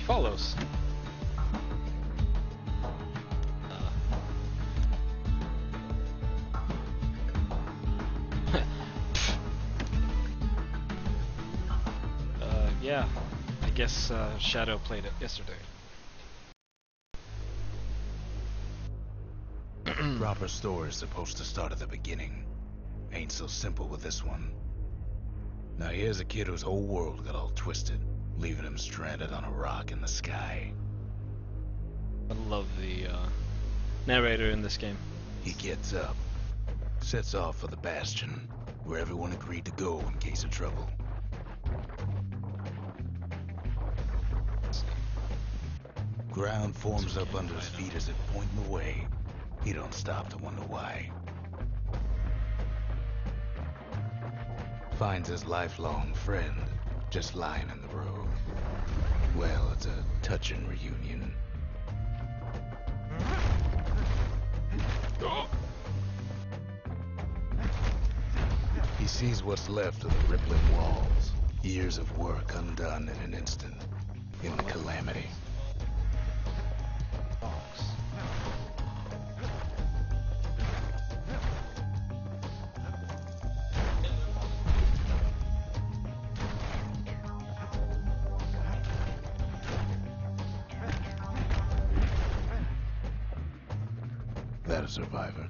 follows. Yeah, I guess Shadow played it yesterday. Proper story is supposed to start at the beginning. Ain't so simple with this one. Now here's a kid whose whole world got all twisted, leaving him stranded on a rock in the sky. I love the narrator in this game. He gets up, sets off for the Bastion, where everyone agreed to go in case of trouble. Ground forms up under his feet as it pointing away. He don't stop to wonder why. Finds his lifelong friend just lying in the road. Well, it's a touching reunion. He sees what's left of the rippling walls. Years of work undone in an instant. In calamity. That a survivor?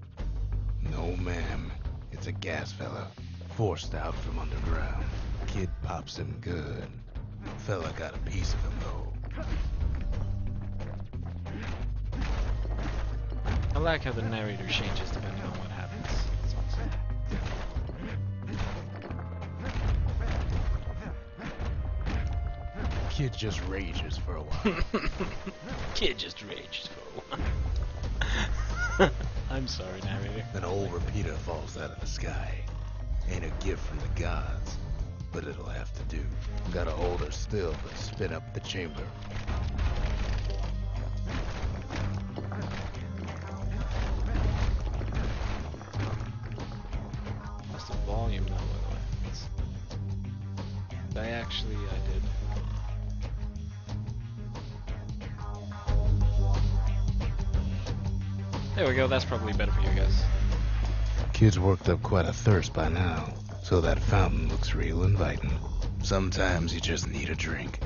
No, ma'am. It's a gas fella. Forced out from underground. Kid pops him good. Fella got a piece of him, though. I like how the narrator changes depending on what happens. That's awesome. Kid just rages for a while. Kid just rages for a while. I'm sorry, narrator. An old repeater falls out of the sky. Ain't a gift from the gods, but it'll have to do. Gotta hold her still to spin up the chamber. That's the volume now, by the way. I did. There we go, that's probably better for you guys. Kid's worked up quite a thirst by now, so that fountain looks real inviting. Sometimes you just need a drink.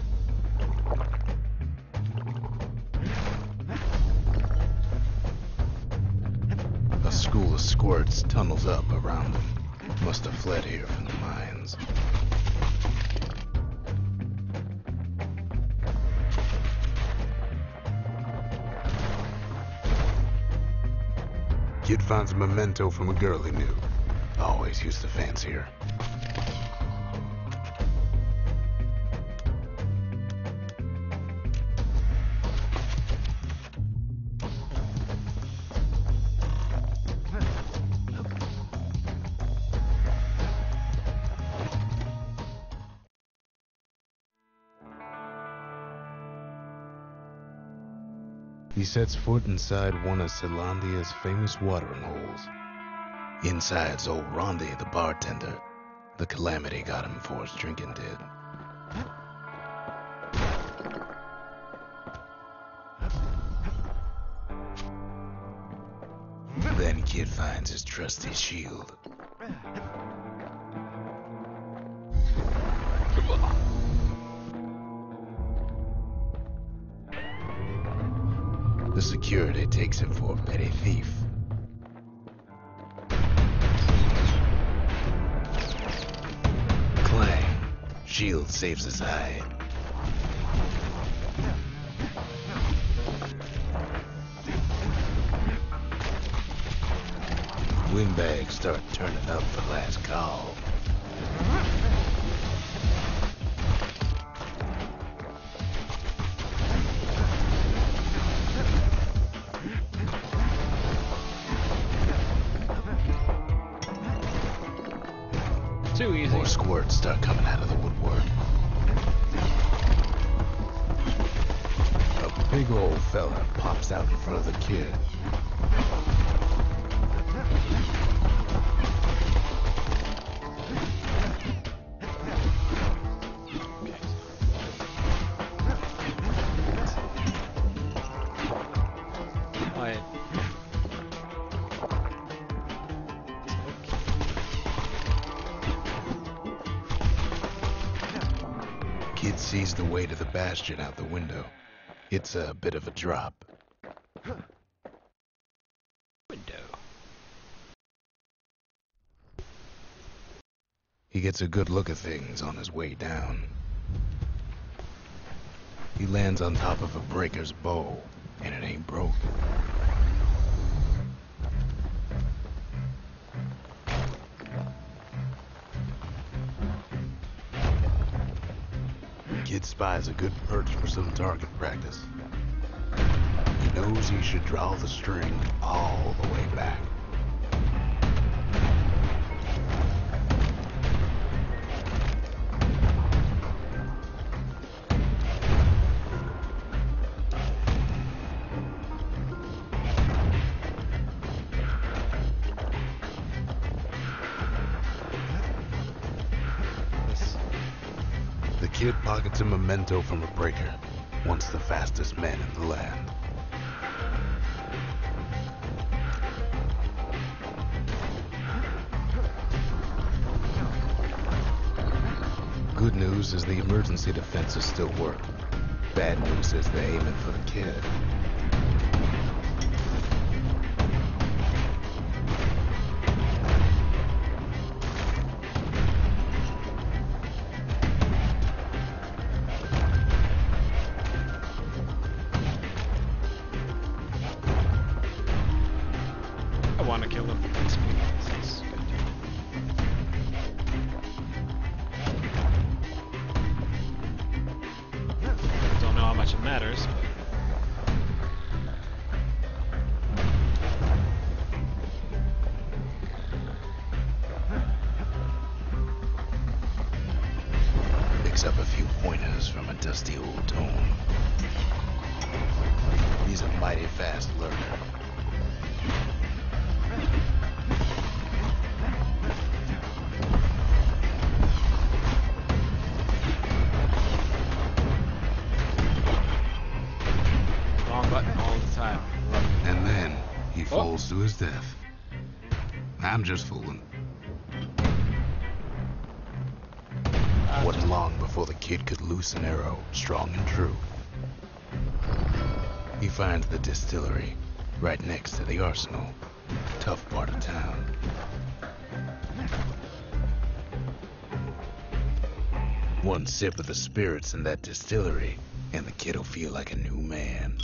A school of squirts tunnels up around them. Must have fled here from the mines. Kid finds a memento from a girl he knew. Always used to fancy her. He sets foot inside one of Zealandia's famous watering holes. Inside's old Rondi, the bartender. The calamity got him before his drinking did. Then Kid finds his trusty shield. The security takes him for a petty thief. Clang. Shield saves his hide. Windbags start turning up for last call. Too easy. More squirts start coming out of the woodwork. A big old fella pops out in front of the kid. Kid sees the way to the Bastion out the window. It's a bit of a drop. Window. He gets a good look at things on his way down. He lands on top of a breaker's bow, and it ain't broke. Kid spies a good perch for some target practice. He knows he should draw the string all the way back. The kid pockets a memento from a breaker, once the fastest man in the land. Good news is the emergency defenses still work. Bad news is they're aiming for the kid. I want to kill him for experience. That's good. Don't know how much it matters, but... Picks up a few pointers from a dusty old tome. He's a mighty fast learner. Wrong button all the time. And then he falls to his death. I'm just fooling. Wasn't long before the kid could loose an arrow, strong and true. He finds the distillery, right next to the arsenal. Tough part of town. One sip of the spirits in that distillery, and the kid'll feel like a new man.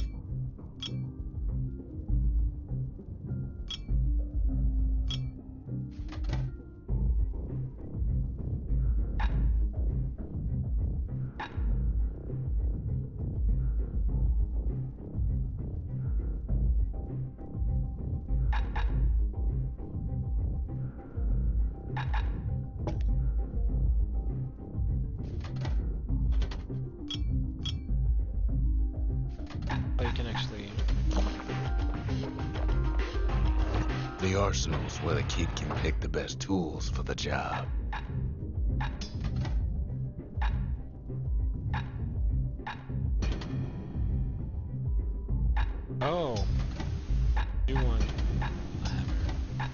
Oh, you can actually... The arsenal's where the kid can pick the best tools for the job. Oh. New one. A hammer.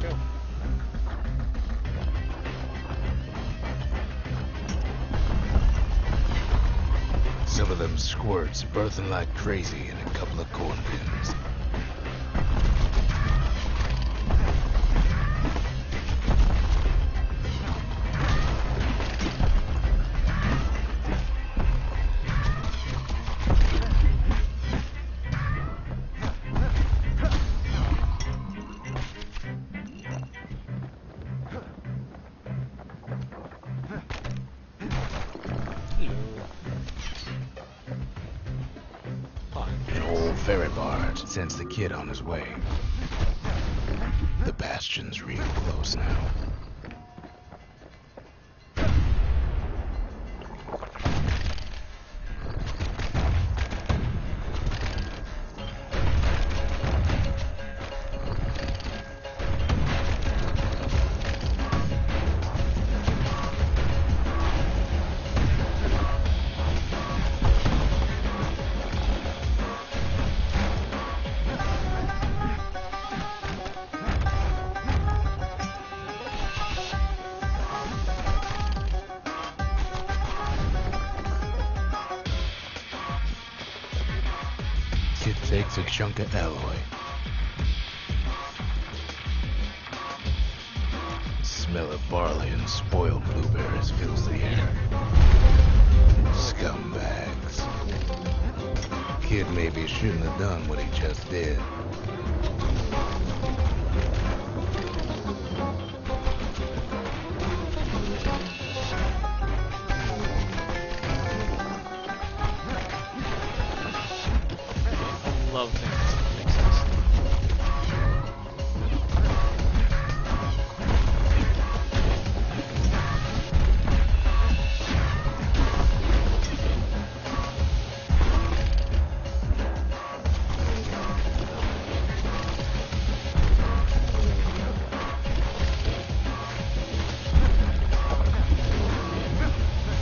Go. Some of them squirts birthing like crazy in a couple of corn pins. An old ferry barge sends the kid on his way. The Bastion's real close now. It's a chunk of alloy. The smell of barley and spoiled blueberries fills the air. Scumbags. Kid maybe shouldn't have done what he just did. I love things that make sense.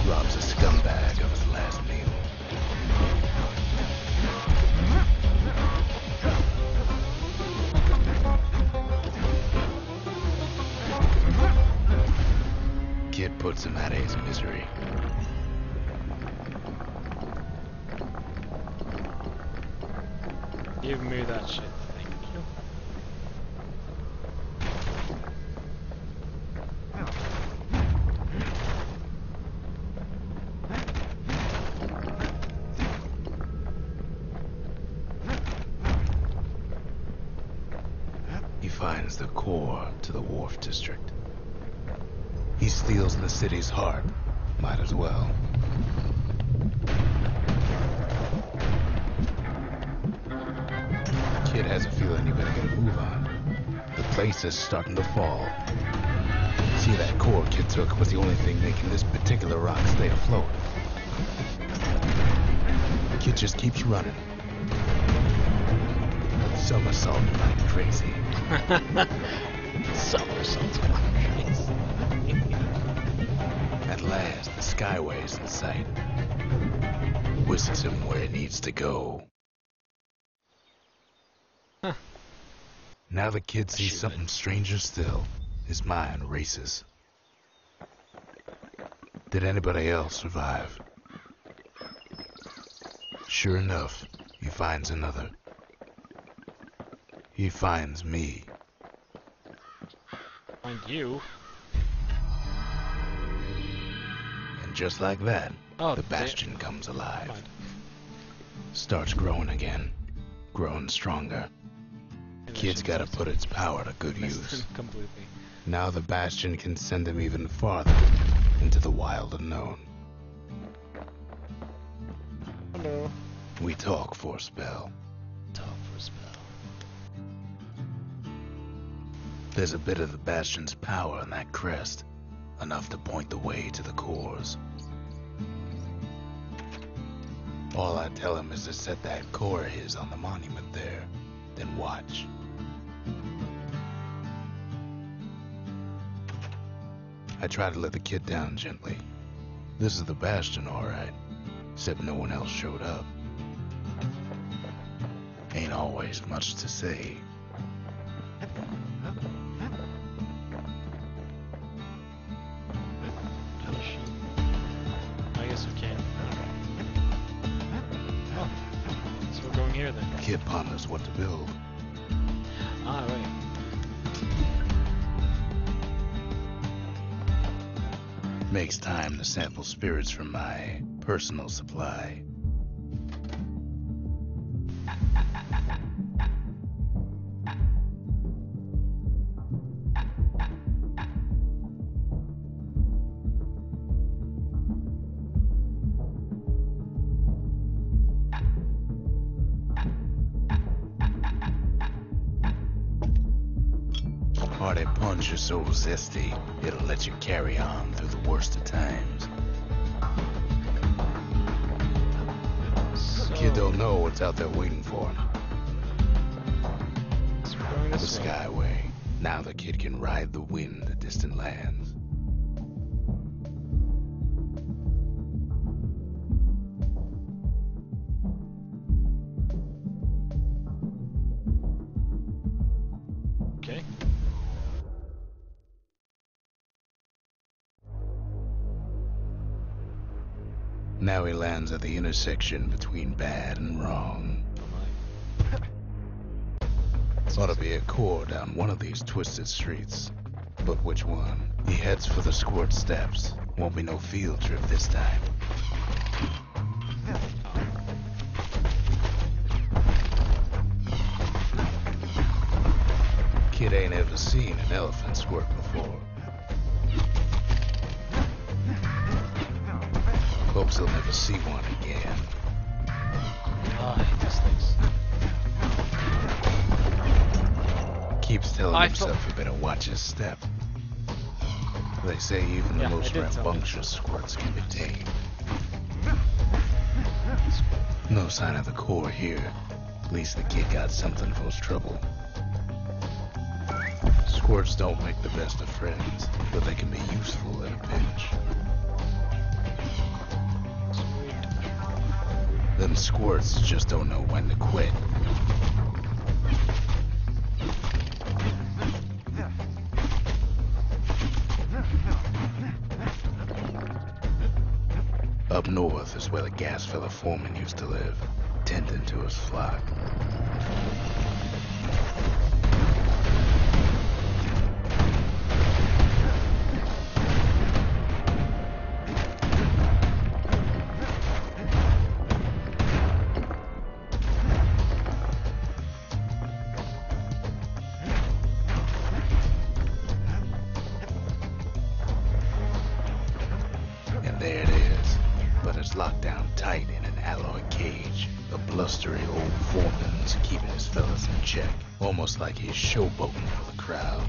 Robs a scumbag of his last meal. Kid puts him out of his misery. Give me that shit, thank you. He finds the core to the wharf district. He steals the city's heart. Might as well. Kid has a feeling he better get a move on. The place is starting to fall. See, that core Kid took was the only thing making this particular rock stay afloat. Kid just keeps running. Somersaulting like crazy. Somersaults like crazy. At last, the skyway's in sight. Whisks him where he needs to go. Huh. Now the kid sees something stranger still. His mind races. Did anybody else survive? Sure enough, he finds another. He finds me. Find you? And just like that, Oh, the Bastion comes alive. Mind. Starts growing again. Growing stronger. Kid's gotta put its power to good use. Completely. Now the Bastion can send him even farther into the wild unknown. Hello. We talk for a spell. Talk for a spell. There's a bit of the Bastion's power in that crest, enough to point the way to the cores. All I tell him is to set that core of his on the monument there, then watch. I try to let the kid down gently. This is the Bastion, all right, except no one else showed up. Ain't always much to say. I guess we can. Oh, so we're going here then. Kid ponders what to build. Ah, right. Makes time to sample spirits from my personal supply. Party punch is so zesty, it'll let you carry on through the worst of times. So, Kid don't know what's out there waiting for him. so we're going The this way. Skyway. Now the kid can ride the wind to distant lands. Okay. Now he lands at the intersection between bad and wrong. Oh my. Ought to be a core down one of these twisted streets. But which one? He heads for the squirt steps. Won't be no field trip this time. Kid ain't ever seen an elephant squirt before. Hopes he'll never see one again. Oh, I hate these things. Keeps telling himself he better watch his step. They say even the most rambunctious squirts can be tamed. No sign of the core here. At least the kid got something for his trouble. Squirts don't make the best of friends, but they can be useful in a pinch. Them squirts just don't know when to quit. Up north is where the gas fella foreman used to live, tending to his flock. There it is, but it's locked down tight in an alloy cage. The blustery old foreman's keeping his fellas in check, almost like he's showboating for the crowd.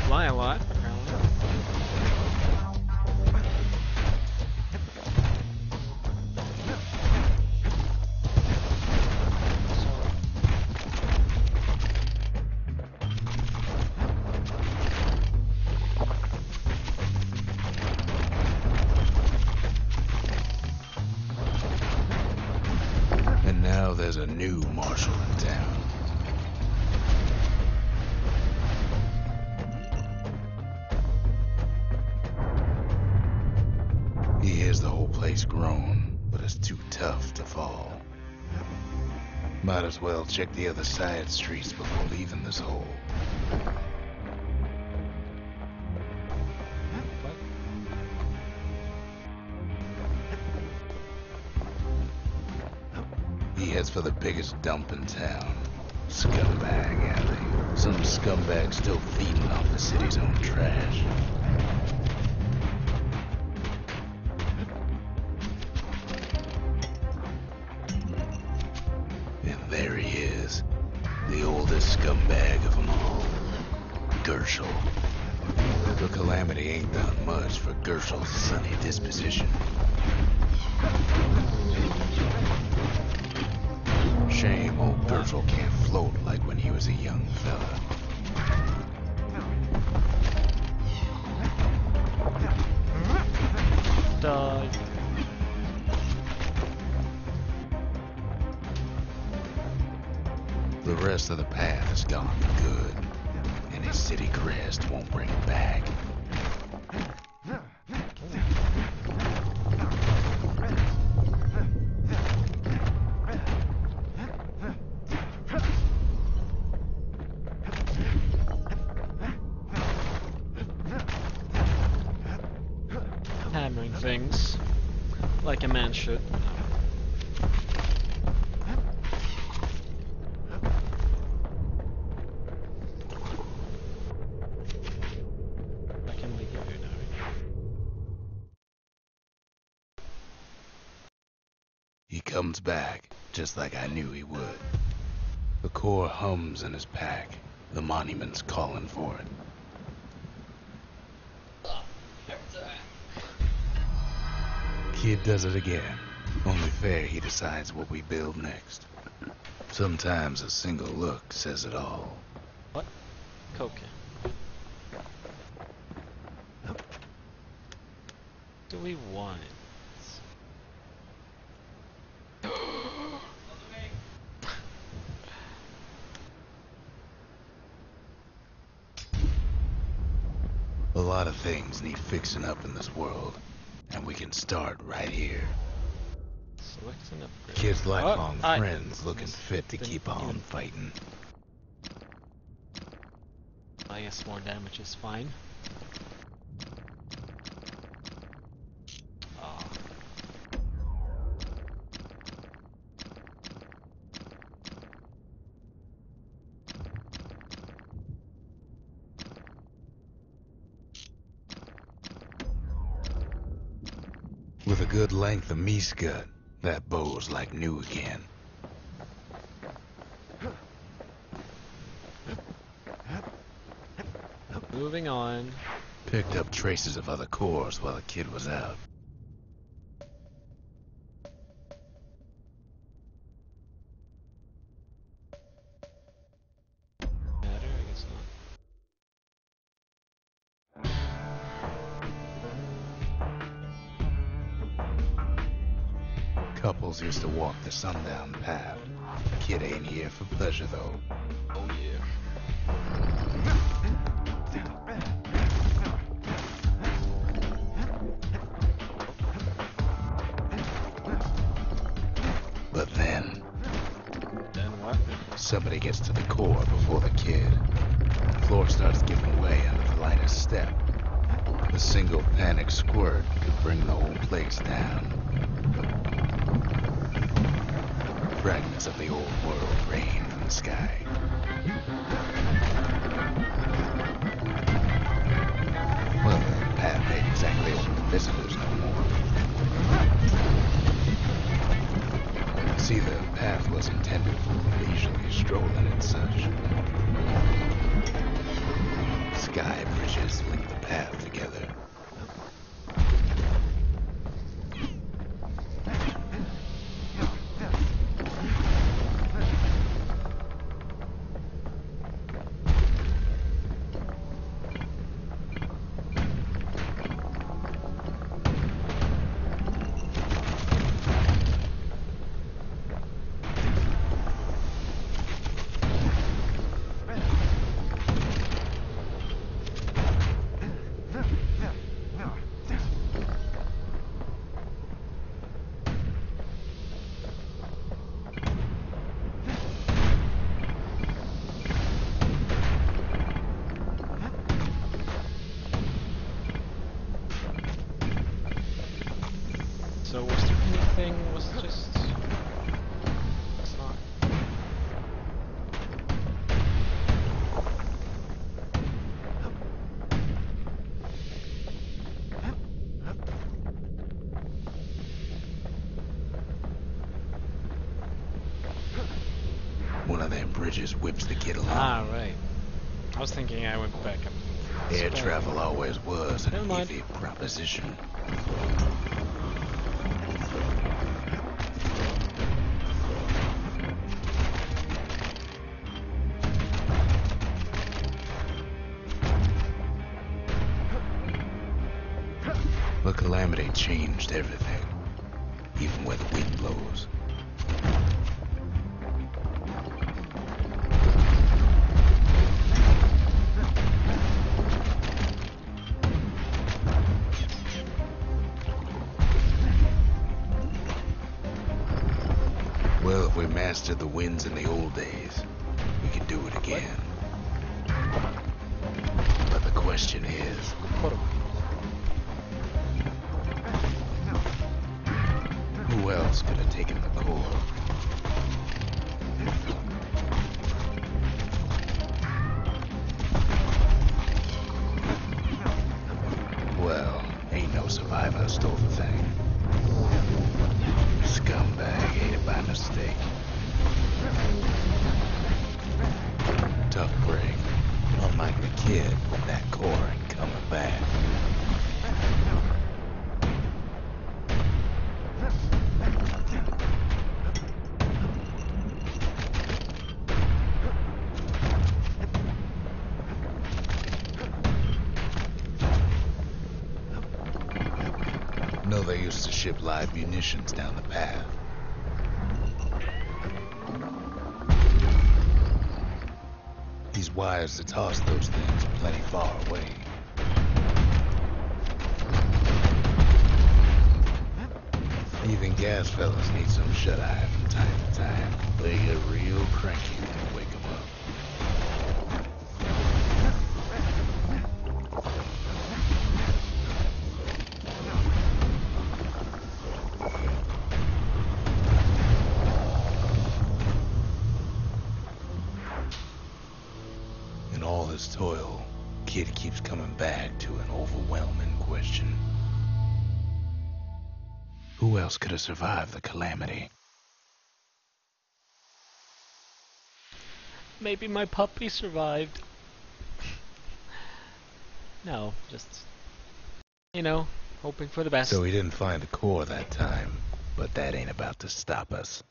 Fly a lot, apparently. Now there's a new marshal in town. He hears the whole place groan, but it's too tough to fall. Might as well check the other side streets before leaving this hole. He heads for the biggest dump in town. Scumbag alley. Some scumbag still feeding off the city's own trash. And there he is. The oldest scumbag of them all. Gershel. The calamity ain't done much for Gershel's sunny disposition. Shame old Gershel can't float like when he was a young fella. Die. The rest of the path has gone for good, and his city crest won't bring it back. Hammering things like a man should. I can leave you now. He comes back, just like I knew he would. The core hums in his pack. The monument's calling for it. Kid does it again. Only fair he decides what we build next. Sometimes a single look says it all. What? Cocaine. Do we want it? A lot of things need fixing up in this world. And we can start right here. Select an upgrade. Kid's lifelong Oh, friends looking fit to keep on fighting. I guess more damage is fine. Ah. With a good length of meat-gut, that bow's like new again. Moving on. Picked up traces of other cores while the kid was out. Matter? I guess not. Couples used to walk the sundown path. Kid ain't here for pleasure, though. Oh yeah. But then, what? somebody gets to the core before the kid. The floor starts giving way under the lightest step. A single panic squirt could bring the whole place down. Fragments of the old world rain from the sky. Well, the path ain't exactly open to visitors no more. See, the path was intended for leisurely strolling and such. Sky bridges link the path together. So was there anything? Was it just? It's not. One of them bridges whips the kid along. Ah, right. I was thinking I went back up. Air travel always was an Never mind. iffy proposition. The calamity changed everything, even where the wind blows. Well, if we mastered the winds in the old days, we could do it again. But the question is, who else could have taken the core? Well, ain't no survivor stole the thing. Scumbag ate it by mistake. Tough break. Unlike the kid, that core ain't coming back. No, they used to ship live munitions down the path. These wires to toss those things are plenty far away. Even gas fellas need some shut-eye from time to time. They get real cranky when you wake them up. In all his toil, Kid keeps coming back to an overwhelming question. Who else could have survived the calamity? Maybe my puppy survived. No, just, hoping for the best. So he didn't find a core that time, but that ain't about to stop us.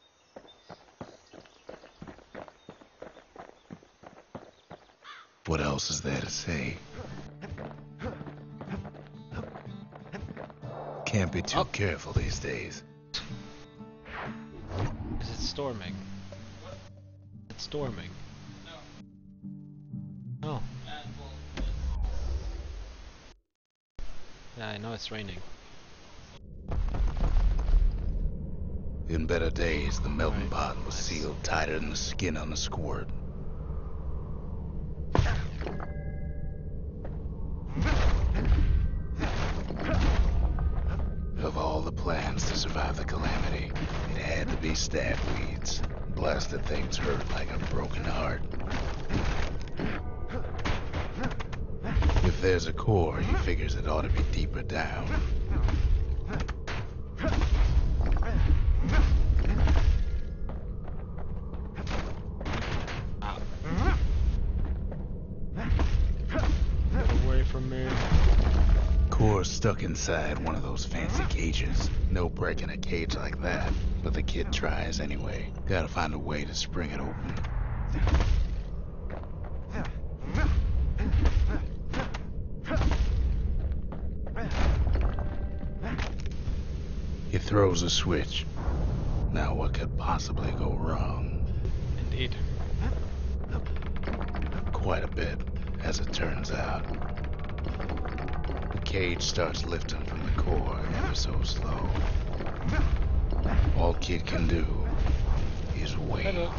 What else is there to say? Can't be too careful these days. Is it storming? It's storming. Oh. Yeah, I know it's raining. In better days, the melting pot was sealed tighter than the skin on a squirt. Of all the plans to survive the calamity, it had to be stab weeds. Blasted things hurt like a broken heart. If there's a core, he figures it ought to be deeper down. Get away from me. Core's stuck inside one of those fancy cages. No breaking a cage like that, but the kid tries anyway. Gotta find a way to spring it open. He throws a switch. Now what could possibly go wrong? Indeed. Quite a bit, as it turns out. The cage starts lifting from the core ever so slow. All Kid can do is wait. Hello.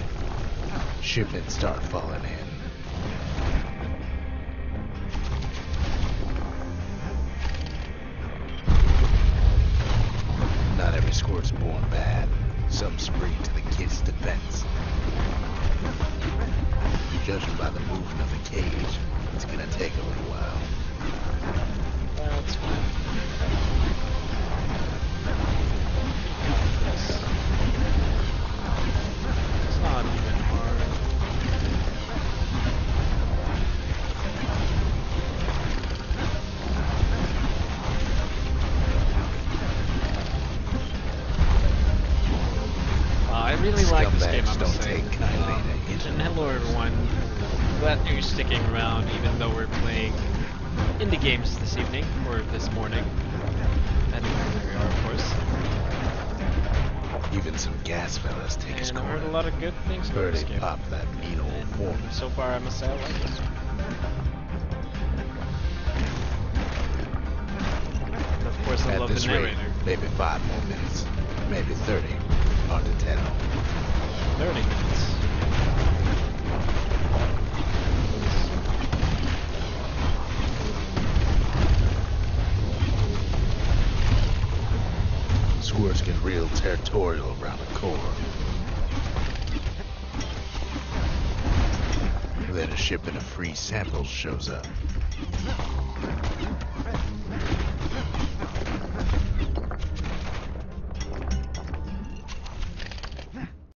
Shipments start falling in. Not every squirt's born bad. Some spring to the kid's defense. Judging by the movement of the cage, it's gonna take a little while. That's fine. It's not even hard. I really like this game, I Scumbags must don't say. take kindly to And internet. hello everyone. Glad you're sticking around even though we're playing indie games this evening, or this morning. Depending on where we are, of course. Even some gas fellas take his And I've corner. heard a lot of good things about Heard this he game. popped that mean old form. And so far, I must say I like this one. And of course, I At love this the rate, narrator. maybe 5 more minutes. Maybe 30. Hard to tell. 30 minutes. Squirts get real territorial around the core. Then a shipment of free samples shows up.